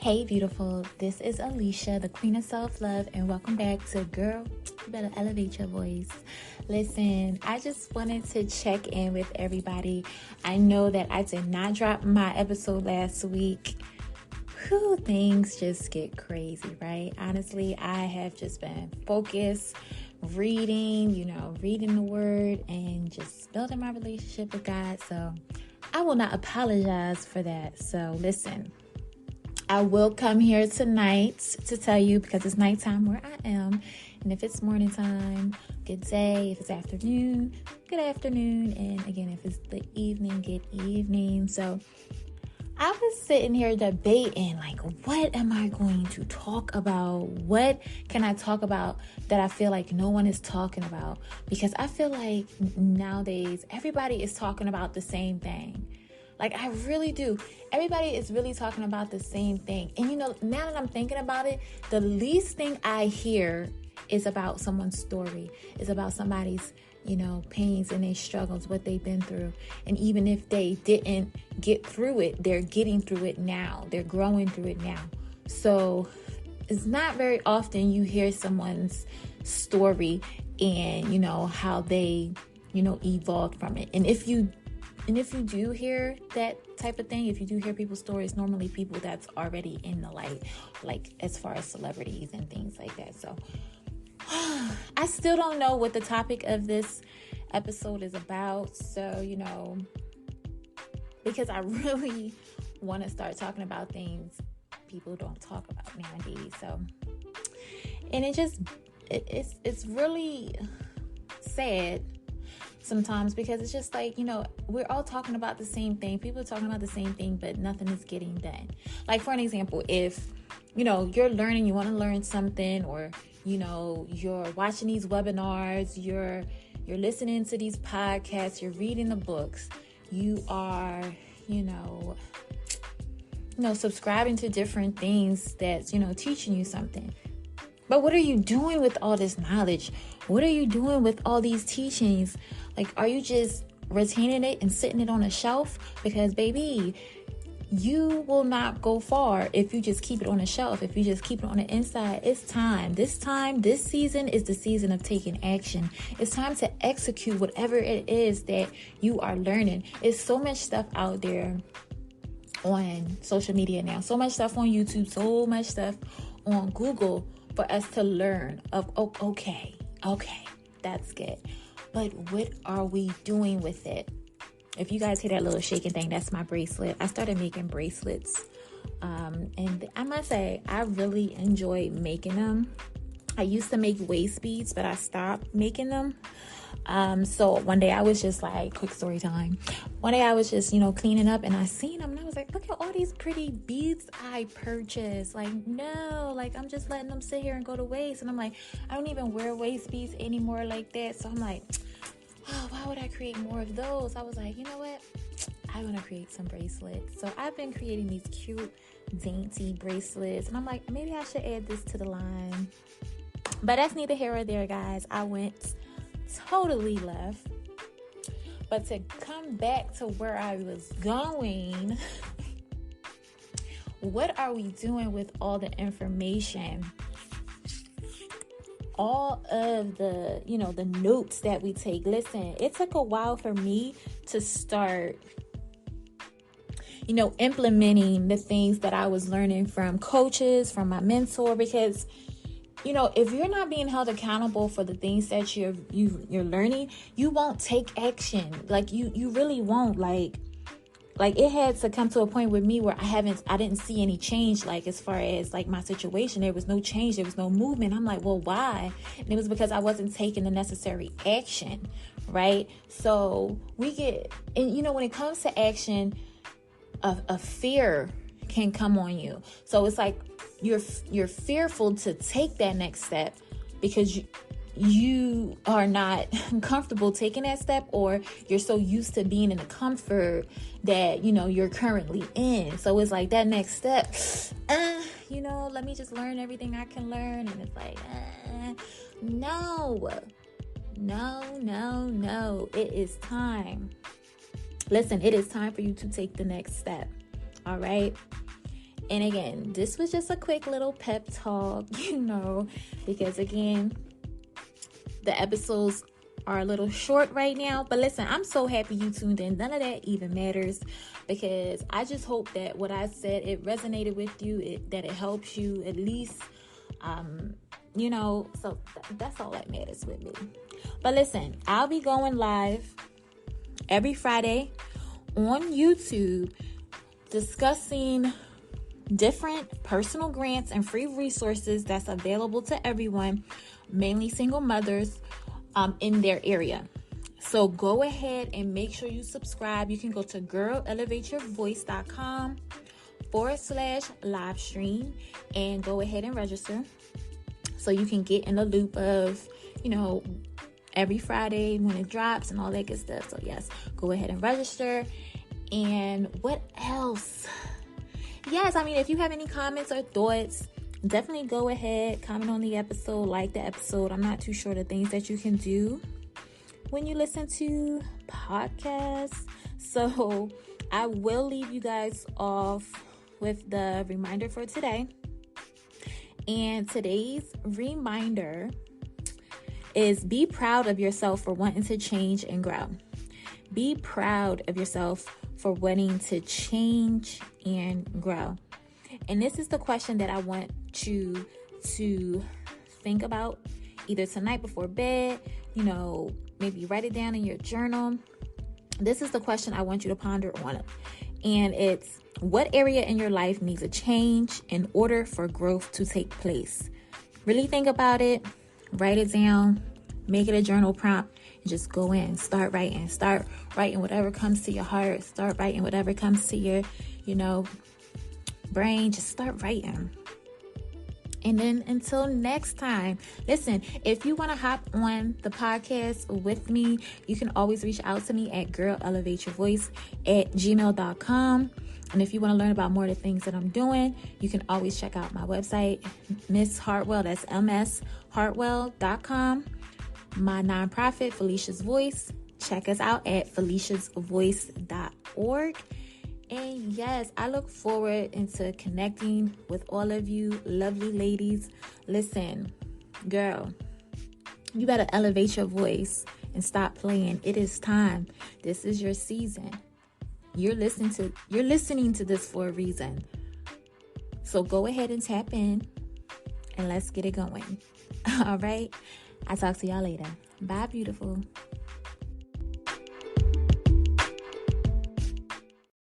Hey beautiful, this is Alicia, the queen of self-love, and welcome back to Girl, You Better Elevate Your Voice. Listen, I just wanted to check in with everybody. I know that I did not drop my episode last week. Things just get crazy, right? Honestly, I have just been focused, reading the word and just building my relationship with God. So I will not apologize for that. So listen, I will come here tonight to tell you, because it's nighttime where I am. And if it's morning time, good day. If it's afternoon, good afternoon. And again, if it's the evening, good evening. So I was sitting here debating, like, what am I going to talk about? What can I talk about that I feel like no one is talking about? Because I feel like nowadays, everybody is talking about the same thing. Like, I really do. Everybody is really talking about the same thing. And, now that I'm thinking about it, the least thing I hear is about someone's story. It's about somebody's, pains and their struggles, what they've been through. And even if they didn't get through it, they're getting through it now. They're growing through it now. So it's not very often you hear someone's story and, how they, evolved from it. And if you do hear that type of thing, if you do hear people's stories, normally people that's already in the light, like as far as celebrities and things like that. So I still don't know what the topic of this episode is about. So, because I really want to start talking about things people don't talk about nowadays. So, and it's really sad sometimes, because it's just like, we're all talking about the same thing. People are talking about the same thing, but nothing is getting done. Like, for an example, if, you're learning, you want to learn something, or, you're watching these webinars, you're listening to these podcasts, you're reading the books, you are, subscribing to different things that's, teaching you something. But what are you doing with all this knowledge? What are you doing with all these teachings? Like, are you just retaining it and sitting it on a shelf? Because, baby, you will not go far if you just keep it on a shelf, if you just keep it on the inside. It's time. This season is the season of taking action. It's time to execute whatever it is that you are learning. It's so much stuff out there on social media now. So much stuff on YouTube. So much stuff on Google for us to learn of. Okay, that's good. But what are we doing with it? If you guys hear that little shaking thing, that's my bracelet. I started making bracelets. And I must say, I really enjoy making them. I used to make waist beads, but I stopped making them. So one day I was just like, quick story time. One day I was just, cleaning up, and I seen them, and I was like, look at all these pretty beads I purchased. Like, no, like, I'm just letting them sit here and go to waste. And I'm like, I don't even wear waist beads anymore like that. So I'm like, oh, why would I create more of those? I was like, you know what? I want to create some bracelets. So I've been creating these cute, dainty bracelets. And I'm like, maybe I should add this to the line. But that's neither here or there, guys. I went totally left. But to come back to where I was going, what are we doing with all the information? All of the, the notes that we take. Listen, it took a while for me to start, implementing the things that I was learning from coaches, from my mentor, because, if you're not being held accountable for the things that you're learning, you won't take action. Like, you really won't. Like it had to come to a point with me where I didn't see any change, like, as far as like my situation. There was no change. There was no movement. I'm like, well, why? And it was because I wasn't taking the necessary action. Right. So we get, and when it comes to action, a fear can come on you. So it's like, you're fearful to take that next step because you are not comfortable taking that step, or you're so used to being in the comfort that, you're currently in. So it's like that next step, let me just learn everything I can learn. And it's like, no, it is time. Listen, it is time for you to take the next step. All right. And again, this was just a quick little pep talk, because again, the episodes are a little short right now. But listen, I'm so happy you tuned in. None of that even matters, because I just hope that what I said, it resonated with you, that it helps you at least, so that's all that matters with me. But listen, I'll be going live every Friday on YouTube discussing different personal grants and free resources that's available to everyone, mainly single mothers, in their area. So go ahead and make sure you subscribe. You can go to girlelevateyourvoice.com/live stream and go ahead and register, so you can get in the loop of, every Friday when it drops and all that good stuff. So yes, go ahead and register. And what else? Yes, if you have any comments or thoughts, definitely go ahead, comment on the episode, like the episode. I'm not too sure the things that you can do when you listen to podcasts. So I will leave you guys off with the reminder for today. And today's reminder is: be proud of yourself for wanting to change and grow. Be proud of yourself for wanting to change and grow. And this is the question that I want you to think about, either tonight before bed, maybe write it down in your journal. This is the question I want you to ponder on. And it's: what area in your life needs a change in order for growth to take place? Really think about it, write it down, make it a journal prompt, and just go in, start writing whatever comes to your heart, start writing whatever comes to your, brain, just start writing. And then until next time, listen, if you want to hop on the podcast with me, you can always reach out to me at girlelevateyourvoice@gmail.com. And if you want to learn about more of the things that I'm doing, you can always check out my website, Miss Hartwell, that's mshartwell.com. My nonprofit, Felicia's Voice. Check us out at feliciasvoice.org. And yes, I look forward into connecting with all of you lovely ladies. Listen, girl, you better elevate your voice and stop playing. It is time. This is your season. You're listening to this for a reason. So go ahead and tap in and let's get it going. All right. I'll talk to y'all later. Bye, beautiful.